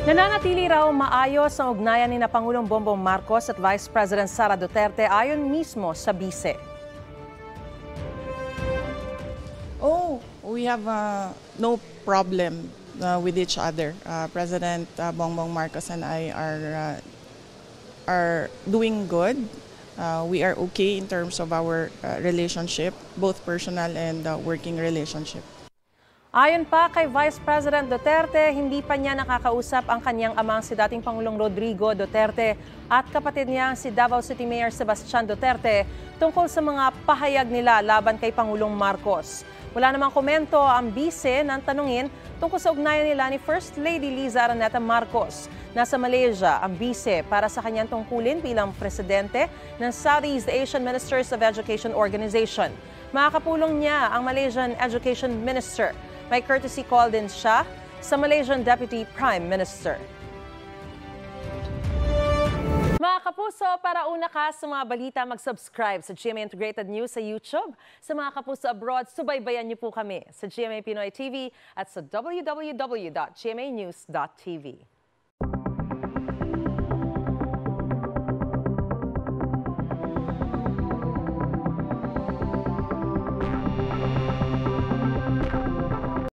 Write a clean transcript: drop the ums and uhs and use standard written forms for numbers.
Nananatili raw maayos ang ugnayan ni Pangulong Bongbong Marcos at Vice President Sara Duterte ayon mismo sa bise. We have no problem with each other. President Bongbong Marcos and I are doing good. We are okay in terms of our relationship, both personal and working relationship. Ayon pa kay Vice President Duterte, hindi pa niya nakakausap ang kanyang amang si dating Pangulong Rodrigo Duterte at kapatid niya si Davao City Mayor Sebastian Duterte tungkol sa mga pahayag nila laban kay Pangulong Marcos. Wala namang komento ang bise ng tanungin tungkol sa ugnayan nila ni First Lady Liza Araneta Marcos. Nasa Malaysia ang bise para sa kanyang tungkulin bilang presidente ng Southeast Asian Ministers of Education Organization. Makakapulong niya ang Malaysian Education Minister. May courtesy call din siya sa Malaysian Deputy Prime Minister. Mga kapuso, para una ka sa mga balita, mag-subscribe sa GMA Integrated News sa YouTube. Sa mga kapuso abroad, subaybayan niyo po kami sa GMA Pinoy TV at sa www.gmanews.tv.